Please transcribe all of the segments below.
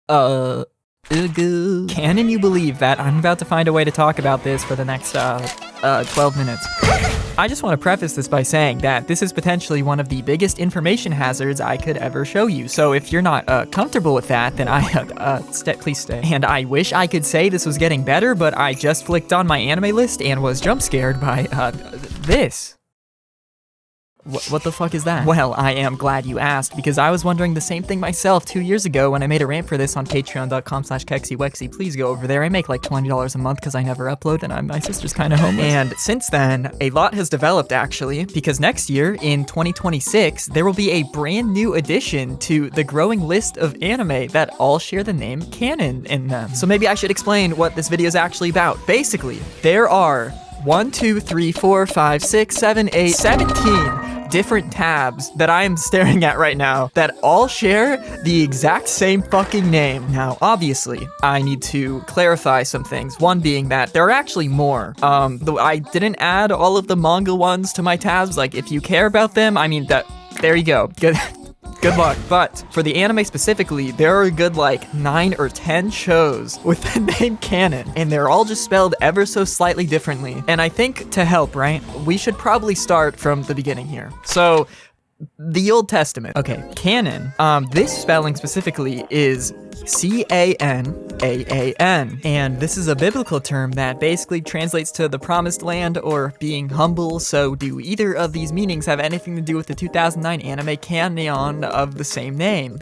Canon, you believe that I'm about to find a way to talk about this for the next 12 minutes. I just want to preface this by saying that this is potentially one of the biggest information hazards I could ever show you. So if you're not comfortable with that, then please stay. And I wish I could say this was getting better, but I just flicked on my anime list and was jump scared by this. What the fuck is that? Well, I am glad you asked, because I was wondering the same thing myself 2 years ago when I made a rant for this on patreon.com/KeksiWeksi. Please go over there. I make like $20 a month because I never upload and my sister's kind of homeless. And since then, a lot has developed actually, because next year, in 2026, there will be a brand new addition to the growing list of anime that all share the name Kanon in them. So maybe I should explain what this video is actually about. Basically, there are 1, 2, 3, 4, 5, 6, 7, 8, 17 different tabs that I am staring at right now that all share the exact same fucking name. Now, obviously, I need to clarify some things. One being that there are actually more. I didn't add all of the manga ones to my tabs. Like, if you care about them, I mean, there you go. Good luck. But for the anime specifically, there are a good like 9 or 10 shows with the name Kanon, and they're all just spelled ever so slightly differently. And I think to help, right, we should probably start from the beginning here. So, the Old Testament. Okay, Kanon, this spelling specifically is C-A-N-A-A-N, and this is a biblical term that basically translates to the promised land or being humble. So do either of these meanings have anything to do with the 2009 anime Kanon of the same name?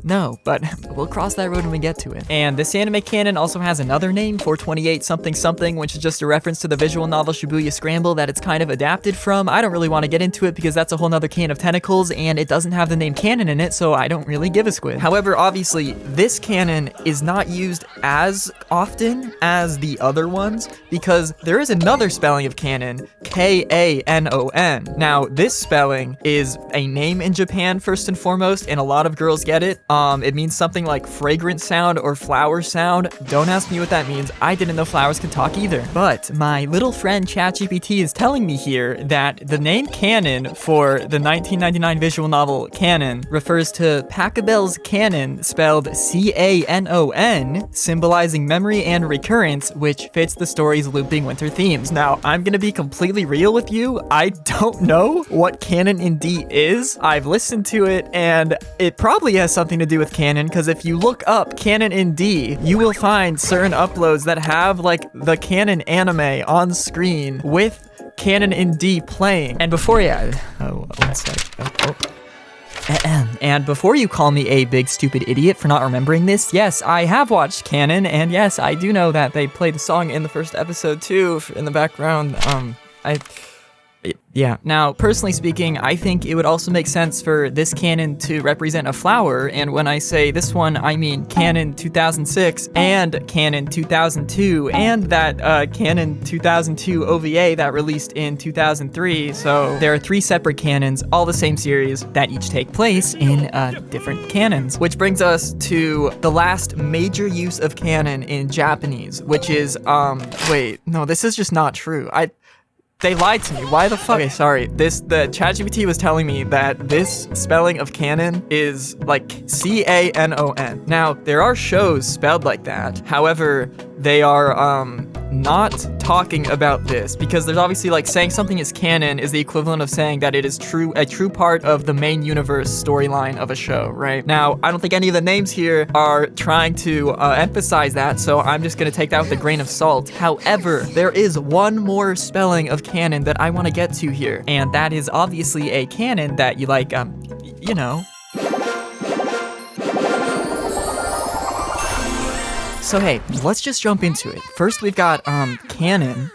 No, but we'll cross that road when we get to it. And this anime Kanon also has another name, 428 something something, which is just a reference to the visual novel Shibuya Scramble that it's kind of adapted from. I don't really want to get into it because that's a whole nother can of tentacles, and it doesn't have the name Kanon in it, so I don't really give a squid. However, obviously, this Kanon is not used as often as the other ones because there is another spelling of Kanon, K-A-N-O-N. Now, this spelling is a name in Japan first and foremost, and a lot of girls get it. It means something like fragrant sound or flower sound. Don't ask me what that means. I didn't know flowers could talk either. But my little friend ChatGPT is telling me here that the name Kanon for the 1999 visual novel Kanon refers to Pachelbel's Canon, spelled C-A-N-O-N, symbolizing memory and recurrence, which fits the story's looping winter themes. Now, I'm gonna be completely real with you. I don't know what Kanon in D is. I've listened to it, and it probably has something to do with Kanon, because if you look up Kanon in D, you will find certain uploads that have, like, the Kanon anime on screen with Kanon in D playing. And before one sec. And before you call me a big stupid idiot for not remembering this, yes, I have watched Kanon, and yes, I do know that they played the song in the first episode too, in the background. Yeah. Now, personally speaking, I think it would also make sense for this Kanon to represent a flower, and when I say this one, I mean Kanon 2006 and Kanon 2002, and that Kanon 2002 OVA that released in 2003, so there are 3 separate Kanons, all the same series, that each take place in different canons, which brings us to the last major use of Kanon in Japanese, which is, wait, no, this is just not true. They lied to me. Why the fuck? Okay, sorry. The ChatGPT was telling me that this spelling of Kanon is like C-A-N-O-N. Now, there are shows spelled like that. However, they are not talking about this because there's obviously like saying something is canon is the equivalent of saying that it is a true part of the main universe storyline of a show, right? Now, I don't think any of the names here are trying to emphasize that, so I'm just gonna take that with a grain of salt. However, there is one more spelling of canon that I want to get to here, and that is obviously a canon that you like, you know. So hey, let's just jump into it. First we've got Kanon.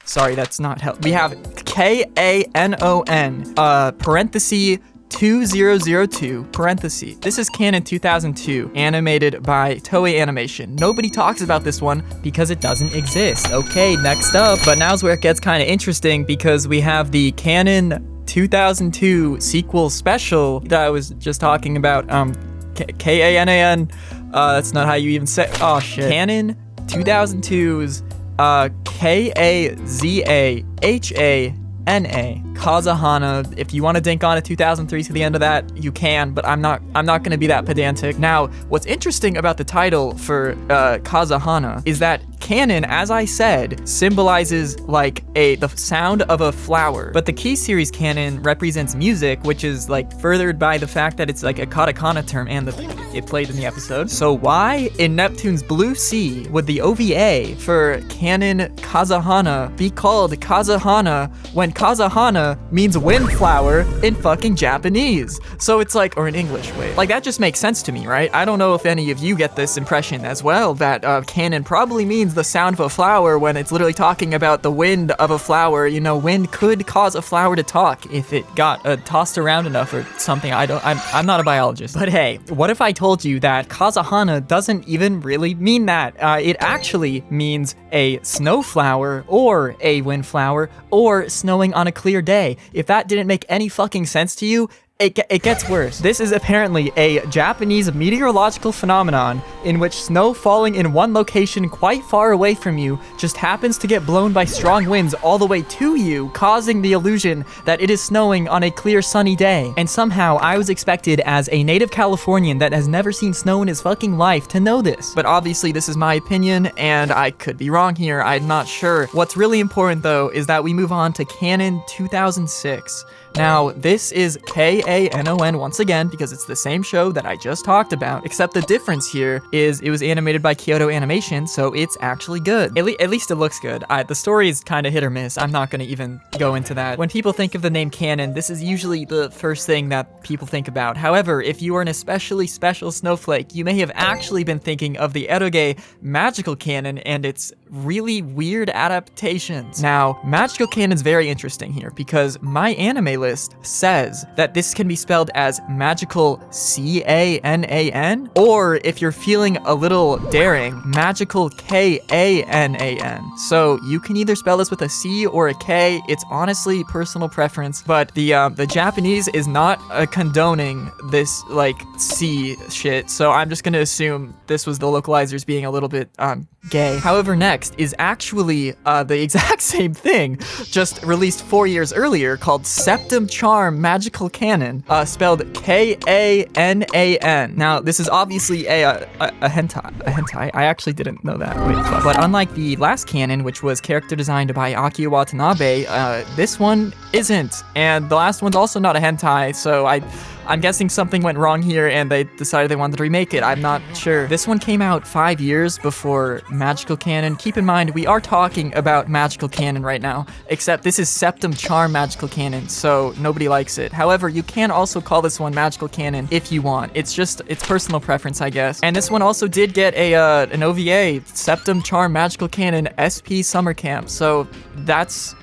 Sorry, that's not help. We have K-A-N-O-N, parenthesis 2002, parenthesis. This is Kanon 2002, animated by Toei Animation. Nobody talks about this one because it doesn't exist. Okay, next up, but now's where it gets kind of interesting because we have the Kanon 2002 sequel special that I was just talking about, K-A-N-A-N. That's not how you even say. Oh shit. Kanon 2002's K-A-Z-A-H-A-N-A, Kazahana. If you want to dink on a 2003 to the end of that, you can, but I'm not going to be that pedantic. Now, what's interesting about the title for Kazahana is that Kanon, as I said, symbolizes like the sound of a flower, but the key series Kanon represents music, which is like furthered by the fact that it's like a katakana term and it played in the episode. So why in Neptune's Blue Sea would the OVA for Kanon Kazahana be called Kazahana when Kazahana means windflower in fucking Japanese? So it's like, or in English, wait. Like that just makes sense to me, right? I don't know if any of you get this impression as well, that Kanon probably means the sound of a flower when it's literally talking about the wind of a flower. You know, wind could cause a flower to talk if it got tossed around enough or something. I'm not a biologist. But hey, what if I told you that Kazahana doesn't even really mean that? It actually means a snowflower or a windflower or snowing on a clear day. If that didn't make any fucking sense to you, it gets worse. This is apparently a Japanese meteorological phenomenon in which snow falling in one location quite far away from you just happens to get blown by strong winds all the way to you, causing the illusion that it is snowing on a clear sunny day. And somehow I was expected as a native Californian that has never seen snow in his fucking life to know this. But obviously this is my opinion and I could be wrong here, I'm not sure. What's really important though is that we move on to Kanon 2006. Now, this is Kanon once again, because it's the same show that I just talked about, except the difference here is it was animated by Kyoto Animation, so it's actually good. At least it looks good. The story is kind of hit or miss. I'm not going to even go into that. When people think of the name Kanon, this is usually the first thing that people think about. However, if you are an especially special snowflake, you may have actually been thinking of the eroge Magical Kanon and its really weird adaptations. Now, Magical Kanon's very interesting here because my anime list says that this can be spelled as Magical Canan, or if you're feeling a little daring, Magical Kanan. So you can either spell this with a C or a K. It's honestly personal preference, but the Japanese is not condoning this like C shit, so I'm just gonna assume this was the localizers being a little bit gay. However, next is actually the exact same thing, just released 4 years earlier, called Septum Charm Magical Kanon, spelled Kanan. Now, this is obviously a hentai. I actually didn't know that. Wait, but unlike the last Kanon, which was character designed by Aki Watanabe, this one isn't, and the last one's also not a hentai, so I'm guessing something went wrong here and they decided they wanted to remake it. I'm not sure. This one came out 5 years before Magical Kanon. Keep in mind, we are talking about Magical Kanon right now, except this is Septum Charm Magical Kanon, so nobody likes it. However, you can also call this one Magical Kanon if you want. It's personal preference, I guess. And this one also did get an OVA, Septum Charm Magical Kanon SP Summer Camp, so that's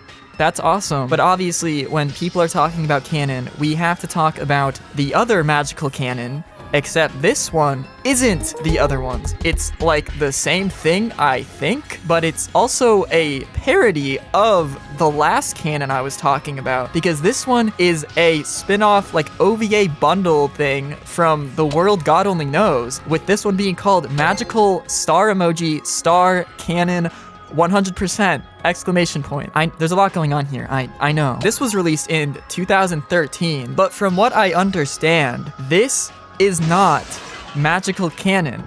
awesome. But obviously, when people are talking about Kanon, we have to talk about the other Magical Kanon, except this one isn't the other ones. It's like the same thing, I think, but it's also a parody of the last Kanon I was talking about, because this one is a spin-off, like, OVA bundle thing from The World God Only Knows, with this one being called Magical Star Emoji Star Kanon 100%! Exclamation point. There's a lot going on here, I know. This was released in 2013, but from what I understand, this is not Magical Kanon.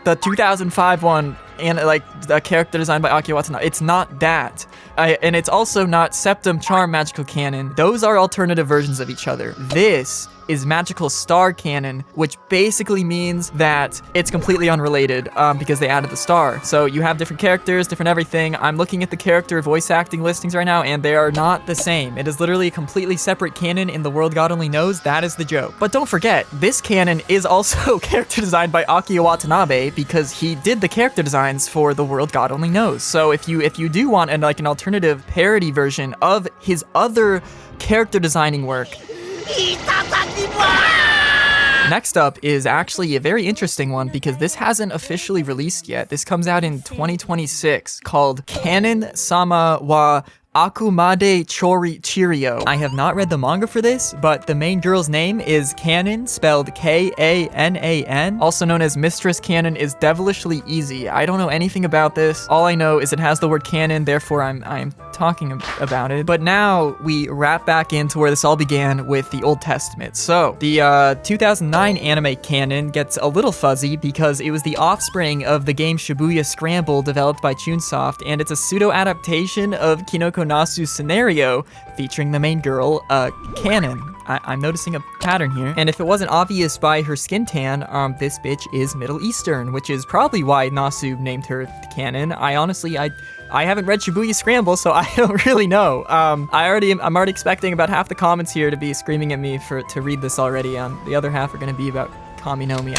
The 2005 one, and like a character designed by Aki Watanabe. It's not that. And it's also not Septum Charm Magical Kanon. Those are alternative versions of each other. This is Magical Star Kanon, which basically means that it's completely unrelated because they added the star. So you have different characters, different everything. I'm looking at the character voice acting listings right now, and they are not the same. It is literally a completely separate canon in The World God Only Knows. That is the joke. But don't forget, this canon is also character designed by Aki Watanabe because he did the character designs for The World God Only Knows. So if you do want an alternative parody version of his other character designing work, next up is actually a very interesting one because this hasn't officially released yet. This comes out in 2026, called Kanon Sama wa Akumade Chirio. I have not read the manga for this, but the main girl's name is Kanon, spelled Kanan, also known as Mistress Kanon, is devilishly easy. I don't know anything about this. All I know is it has the word canon, therefore I'm talking about it. But now we wrap back into where this all began with the Old Testament. So the 2009 anime canon gets a little fuzzy because it was the offspring of the game Shibuya Scramble developed by Chunsoft, and it's a pseudo-adaptation of Kinoko Nasu's scenario featuring the main girl, Kanon. I'm noticing a pattern here. And if it wasn't obvious by her skin tan, this bitch is Middle Eastern, which is probably why Nasu named her Kanon. I haven't read Shibuya Scramble, so I don't really know. I'm already expecting about half the comments here to be screaming at me to read this already. The other half are gonna be about Kami no Mi.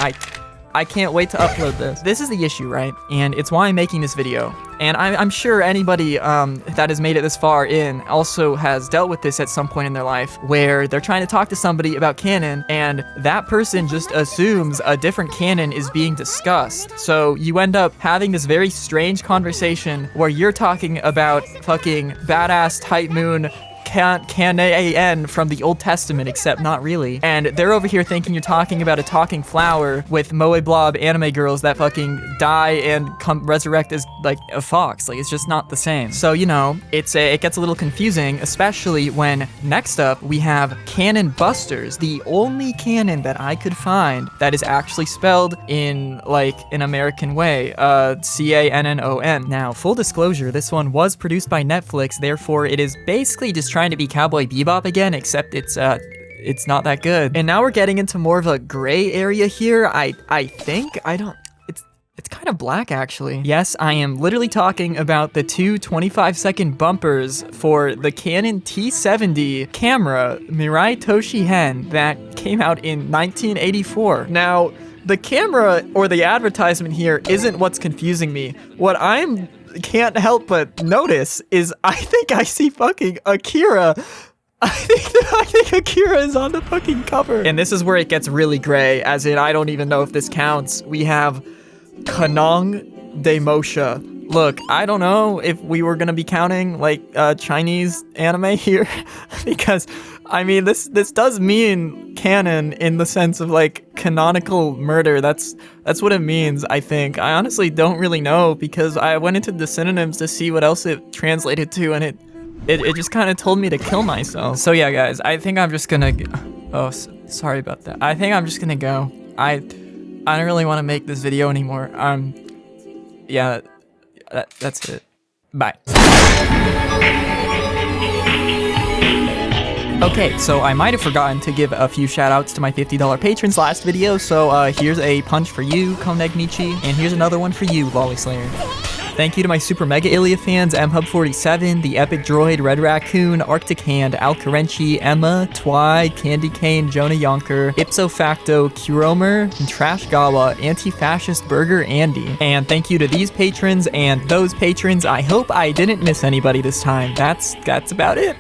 I can't wait to upload this. This is the issue, right? And it's why I'm making this video. And I'm sure anybody that has made it this far in also has dealt with this at some point in their life, where they're trying to talk to somebody about canon, and that person just assumes a different canon is being discussed. So you end up having this very strange conversation where you're talking about fucking badass Type Moon Kanan from the Old Testament, except not really. And they're over here thinking you're talking about a talking flower with moe blob anime girls that fucking die and resurrect as like a fox. Like, it's just not the same. So, you know, it gets a little confusing, especially when next up we have Canon Busters, the only canon that I could find that is actually spelled in like an American way, Cannon. Now, full disclosure, this one was produced by Netflix, therefore it is basically just trying to be Cowboy Bebop again, except it's not that good. And now we're getting into more of a gray area here. I think it's kind of black, actually. Yes, I am literally talking about the two 25-second bumpers for the Canon T70 camera Mirai Toshihen that came out in 1984. Now, the camera or the advertisement here isn't what's confusing me. What can't help but notice is I think I see fucking Akira. I think Akira is on the fucking cover. And this is where it gets really gray, as in I don't even know if this counts. We have Kanong de Mosha. Look, I don't know if we were gonna be counting like Chinese anime here, because I mean this does mean canon in the sense of like canonical murder. That's what it means, I think. I honestly don't really know, because I went into the synonyms to see what else it translated to, and it just kind of told me to kill myself. So yeah, guys, I think I'm just gonna. Sorry about that. I think I'm just gonna go. I don't really want to make this video anymore. Yeah. That's it. Bye. Okay, so I might have forgotten to give a few shoutouts to my $50 patrons last video, so here's a punch for you, Konegnichi, and here's another one for you, Lolly Slayer. Thank you to my Super Mega Ilia fans, MHub47, The Epic Droid, Red Raccoon, Arctic Hand, Al Karenchi, Emma, Twy, Candy Cane, Jonah Yonker, Ipso Facto, Kuromer, and Trash Gawa, Anti-Fascist Burger Andy. And thank you to these patrons and those patrons. I hope I didn't miss anybody this time. That's about it.